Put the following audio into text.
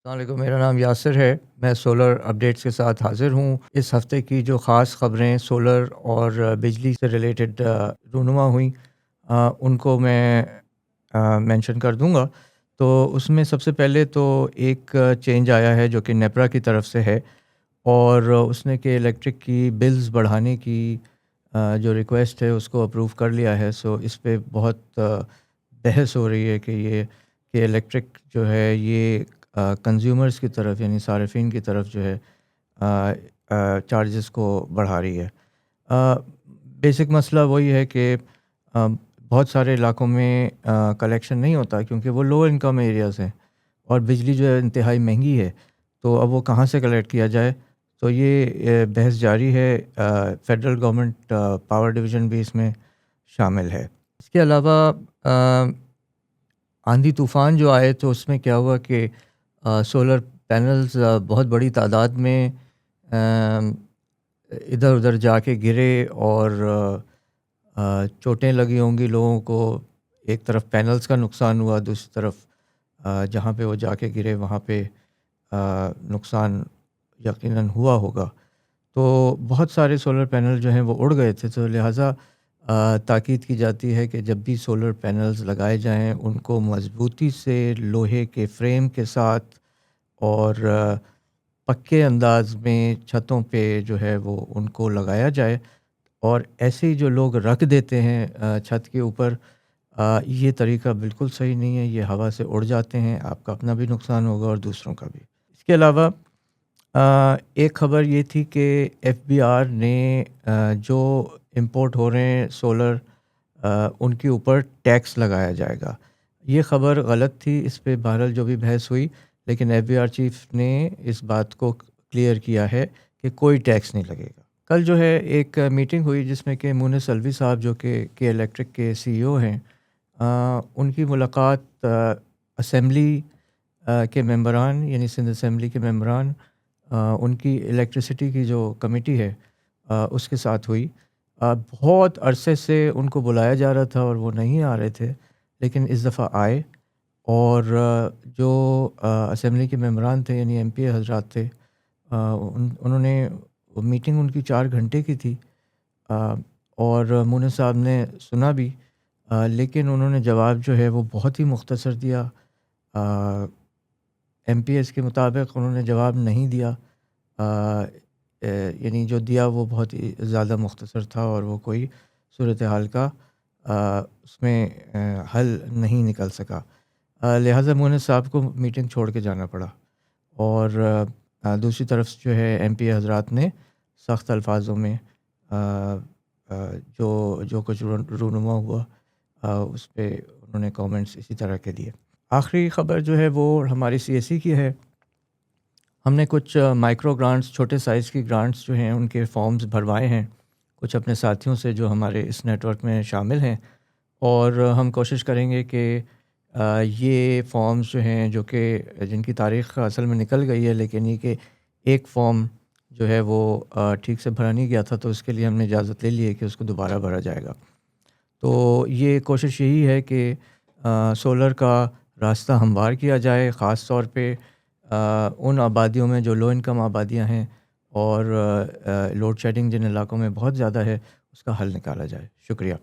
السلام علیکم، میرا نام یاسر ہے۔ میں سولر اپڈیٹس کے ساتھ حاضر ہوں۔ اس ہفتے کی جو خاص خبریں سولر اور بجلی سے ریلیٹڈ رونما ہوئیں ان کو میں مینشن کر دوں گا۔ تو اس میں سب سے پہلے تو ایک چینج آیا ہے جو کہ نیپرا کی طرف سے ہے، اور اس نے کہ الیکٹرک کی بلز بڑھانے کی جو ریکویسٹ ہے اس کو اپروو کر لیا ہے۔ سو اس پہ بہت بحث ہو رہی ہے کہ الیکٹرک جو ہے یہ کنزیومرز کی طرف یعنی صارفین کی طرف جو ہے چارجز کو بڑھا رہی ہے۔ بیسک مسئلہ وہی ہے کہ بہت سارے علاقوں میں کلیکشن نہیں ہوتا کیونکہ وہ لو انکم ایریاز ہیں، اور بجلی جو ہے انتہائی مہنگی ہے، تو اب وہ کہاں سے کلیکٹ کیا جائے۔ تو یہ بحث جاری ہے۔ فیڈرل گورنمنٹ پاور ڈویژن بھی اس میں شامل ہے۔ اس کے علاوہ آندھی طوفان جو آئے تو اس میں کیا ہوا کہ سولر پینلز بہت بڑی تعداد میں ادھر ادھر جا کے گرے، اور چوٹیں لگی ہوں گی لوگوں کو۔ ایک طرف پینلز کا نقصان ہوا، دوسری طرف جہاں پہ وہ جا کے گرے وہاں پہ نقصان یقیناً ہوا ہوگا۔ تو بہت سارے سولر پینل جو ہیں وہ اڑ گئے تھے، تو لہٰذا تاکید کی جاتی ہے کہ جب بھی سولر پینلز لگائے جائیں ان کو مضبوطی سے لوہے کے فریم کے ساتھ اور پکے انداز میں چھتوں پہ جو ہے وہ ان کو لگایا جائے۔ اور ایسے ہی جو لوگ رکھ دیتے ہیں چھت کے اوپر، یہ طریقہ بالکل صحیح نہیں ہے۔ یہ ہوا سے اڑ جاتے ہیں، آپ کا اپنا بھی نقصان ہوگا اور دوسروں کا بھی۔ اس کے علاوہ ایک خبر یہ تھی کہ ایف بی آر نے جو امپورٹ ہو رہے ہیں سولر ان کے اوپر ٹیکس لگایا جائے گا۔ یہ خبر غلط تھی، اس پہ بہرحال جو بھی بحث ہوئی، لیکن ایف بی آر چیف نے اس بات کو کلیئر کیا ہے کہ کوئی ٹیکس نہیں لگے گا۔ کل جو ہے ایک میٹنگ ہوئی جس میں کہ مونس الوی صاحب جو کہ الیکٹرک کے سی ای او ہیں، ان کی ملاقات اسمبلی کے ممبران یعنی سندھ اسمبلی کے ممبران، ان کی الیکٹریسٹی کی جو کمیٹی ہے اس کے ساتھ ہوئی۔ بہت عرصے سے ان کو بلایا جا رہا تھا اور وہ نہیں آ رہے تھے، لیکن اس دفعہ آئے، اور جو اسمبلی کے ممبران تھے یعنی ایم پی اے حضرات تھے، انہوں نے میٹنگ ان کی 4 گھنٹے کی تھی، اور مونس صاحب نے سنا بھی، لیکن انہوں نے جواب جو ہے وہ بہت ہی مختصر دیا۔ ایم پی ایس کے مطابق انہوں نے جواب نہیں دیا، یعنی جو دیا وہ بہت ہی زیادہ مختصر تھا، اور وہ کوئی صورتحال کا اس میں حل نہیں نکل سکا۔ لہٰذا مونس صاحب کو میٹنگ چھوڑ کے جانا پڑا، اور دوسری طرف جو ہے ایم پی اے حضرات نے سخت الفاظوں میں جو کچھ رونما ہوا اس پہ انہوں نے کامنٹس اسی طرح کے دیے۔ آخری خبر جو ہے وہ ہماری سی ایس سی کی ہے۔ ہم نے کچھ مائکرو گرانٹس، چھوٹے سائز کی گرانٹس جو ہیں ان کے فارمز بھروائے ہیں کچھ اپنے ساتھیوں سے جو ہمارے اس نیٹ ورک میں شامل ہیں، اور ہم کوشش کریں گے کہ یہ فارمز جو ہیں جو کہ جن کی تاریخ اصل میں نکل گئی ہے، لیکن یہ کہ ایک فارم جو ہے وہ ٹھیک سے بھرا نہیں گیا تھا، تو اس کے لیے ہم نے اجازت لے لی ہے کہ اس کو دوبارہ بھرا جائے گا۔ تو یہ کوشش یہی ہے کہ سولر کا راستہ ہموار کیا جائے، خاص طور پہ ان آبادیوں میں جو لو انکم آبادیاں ہیں، اور لوڈ شیڈنگ جن علاقوں میں بہت زیادہ ہے اس کا حل نکالا جائے۔ شکریہ۔